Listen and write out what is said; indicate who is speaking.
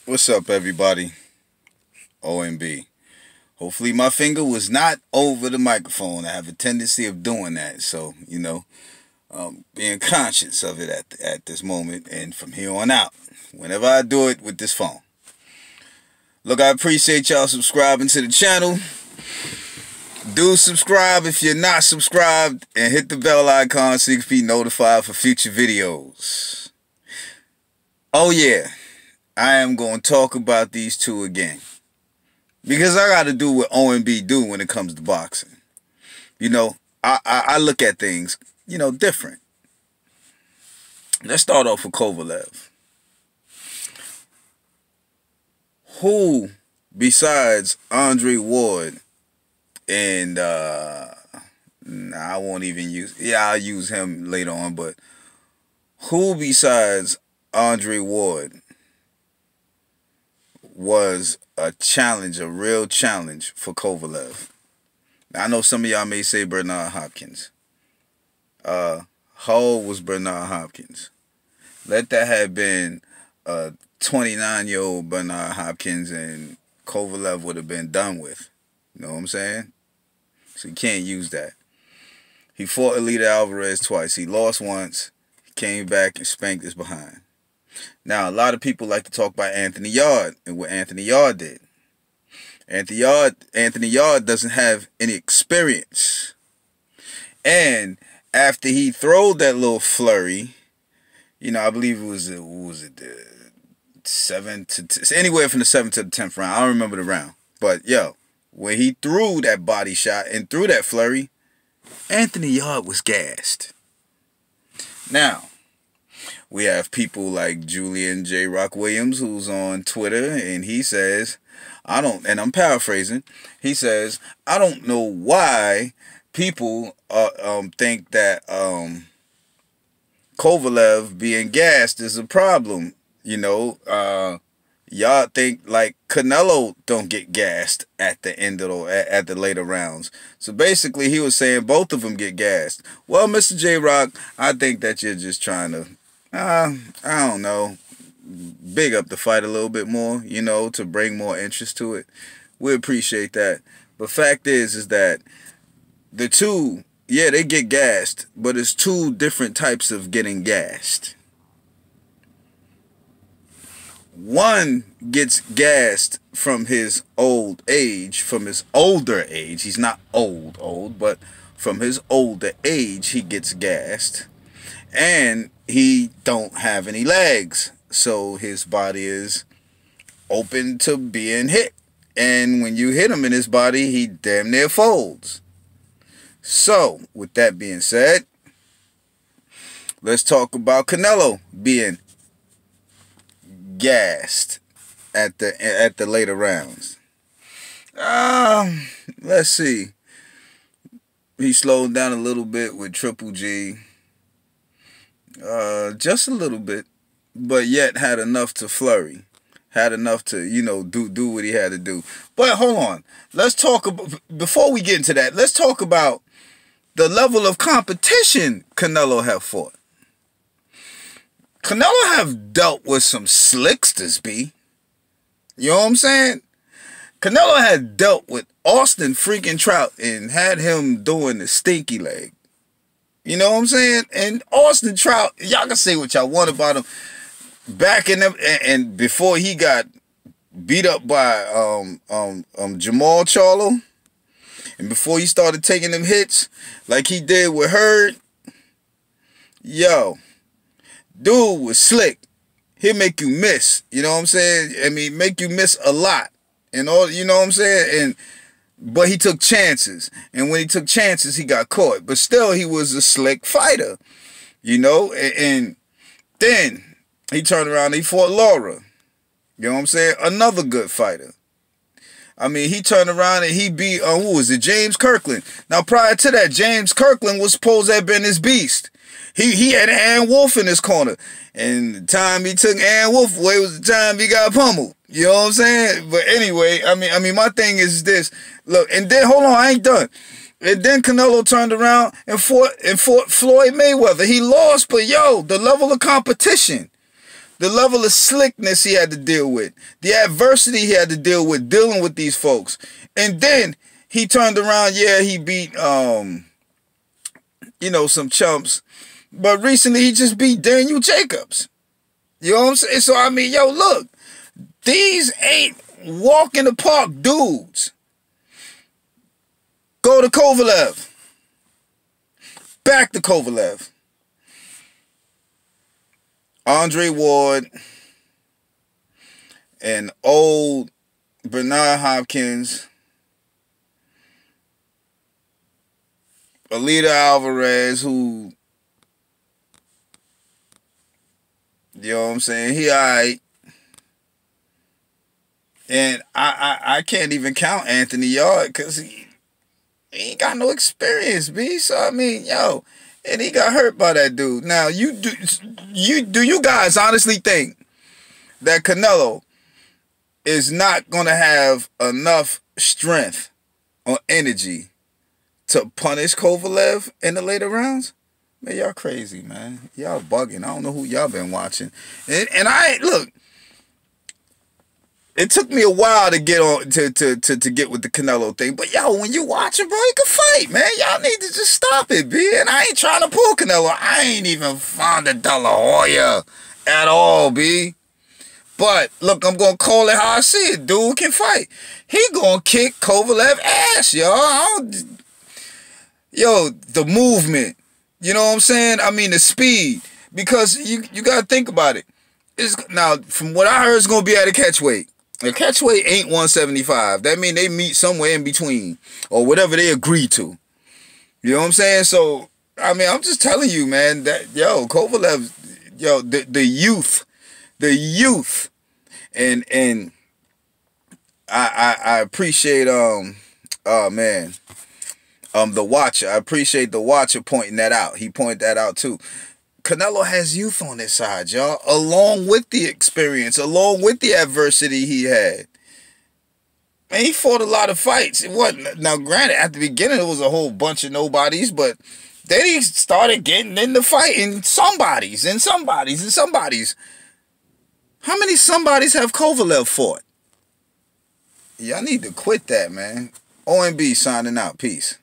Speaker 1: What's up, everybody? OMB. Hopefully, my finger was not over the microphone. I have a tendency of doing that, so being conscious of it at this moment and from here on out, whenever I do it with this phone. Look, I appreciate y'all subscribing to the channel. Do subscribe if you're not subscribed, and hit the bell icon so you can be notified for future videos. Oh yeah. I am going to talk about these two again. Because I got to do what OMB do when it comes to boxing. I look at things, different. Let's start off with Kovalev. Who, besides Andre Ward, and I won't even use, I'll use him later on, but who besides Andre Ward was a challenge, a real challenge for Kovalev? Now, I know some of y'all may say Bernard Hopkins. How old was Bernard Hopkins? Let that have been a 29-year-old Bernard Hopkins, and Kovalev would have been done with. You know what I'm saying? So you can't use that. He fought Elite Alvarez twice. He lost once. He came back and spanked his behind. Now, a lot of people like to talk about Anthony Yarde and what Anthony Yarde did. Anthony Yarde doesn't have any experience. And after he throwed that little flurry, I believe it was, anywhere from the 7th to the 10th round. I don't remember the round. But, when he threw that body shot and threw that flurry, Anthony Yarde was gassed. Now, we have people like Julian J. Rock Williams, who's on Twitter, and he says, and I'm paraphrasing, he says, I don't know why people think that Kovalev being gassed is a problem. Y'all think like Canelo don't get gassed at the end of at the later rounds. So basically, he was saying both of them get gassed. Well, Mr. J. Rock, I think that you're just trying to, I don't know, big up the fight a little bit more, to bring more interest to it. We appreciate that. But fact is that the two, they get gassed, but it's two different types of getting gassed. One gets gassed from his old age, from his older age. He's not old, but from his older age, he gets gassed. And he don't have any legs, so his body is open to being hit. And when you hit him in his body, he damn near folds. So, with that being said, let's talk about Canelo being gassed at the later rounds. Let's see. He slowed down a little bit with Triple G. Just a little bit, but yet had enough to flurry, had enough to, do what he had to do. But hold on, let's talk about, before we get into that, let's talk about the level of competition Canelo have fought. Canelo have dealt with some slicksters, B. You know what I'm saying? Canelo had dealt with Austin freaking Trout and had him doing the stinky leg. You know what I'm saying? And Austin Trout, y'all can say what y'all want about him. Back in them, and before he got beat up by Jamal Charlo, and before he started taking them hits like he did with Hurd, dude was slick. He'll make you miss. You know what I'm saying? I mean, make you miss a lot. And all, you know what I'm saying? But he took chances. And when he took chances, he got caught. But still, he was a slick fighter. And then he turned around and he fought Laura. You know what I'm saying? Another good fighter. I mean, he turned around and he beat, who was it? James Kirkland. Now, prior to that, James Kirkland was supposed to have been his beast. He had Ann Wolf in his corner. And the time he took Ann Wolf away was the time he got pummeled. You know what I'm saying? But anyway, I mean, my thing is this. Look, and then, hold on, I ain't done. And then Canelo turned around and fought Floyd Mayweather. He lost, but the level of competition. the level of slickness he had to deal with, the adversity he had to deal with dealing with these folks. And then he turned around, yeah, he beat, you know, some chumps. But recently he just beat Daniel Jacobs. You know what I'm saying? So, I mean, yo, look, these ain't walk in the park dudes. Go to Kovalev. Back to Kovalev. Andre Ward and old Bernard Hopkins, Alida Alvarez, who, you know what I'm saying, he alright. And I can't even count Anthony Yard because he ain't got no experience, B. So, I mean, yo, and he got hurt by that dude. Now, do you guys honestly think that Canelo is not going to have enough strength or energy to punish Kovalev in the later rounds? Man, y'all crazy, man. Y'all bugging. I don't know who y'all been watching. And I, look, it took me a while to get on to get with the Canelo thing, but yo, when you watching, bro, he can fight, man. Y'all need to just stop it, B. And I ain't trying to pull Canelo. I ain't even fond of De La Hoya at all, B. But look, I'm gonna call it how I see it. Dude can fight. He gonna kick Kovalev ass, y'all. Yo, the movement. You know what I'm saying? I mean the speed. Because you gotta think about it. Now, from what I heard, it's gonna be at a catch weight. The catch weight ain't 175. That means they meet somewhere in between or whatever they agree to. You know what I'm saying? So, I mean, I'm just telling you, man, that, yo, Kovalev, yo, the youth, and I appreciate, man, the Watcher. I appreciate the Watcher pointing that out. He pointed that out, too. Canelo has youth on his side, y'all, along with the experience, along with the adversity he had. Man, he fought a lot of fights. It wasn't, now, granted, at the beginning, it was a whole bunch of nobodies, but then he started getting into fighting somebodies and somebodies and somebodies. How many somebodies have Kovalev fought? Y'all need to quit that, man. OMB signing out. Peace.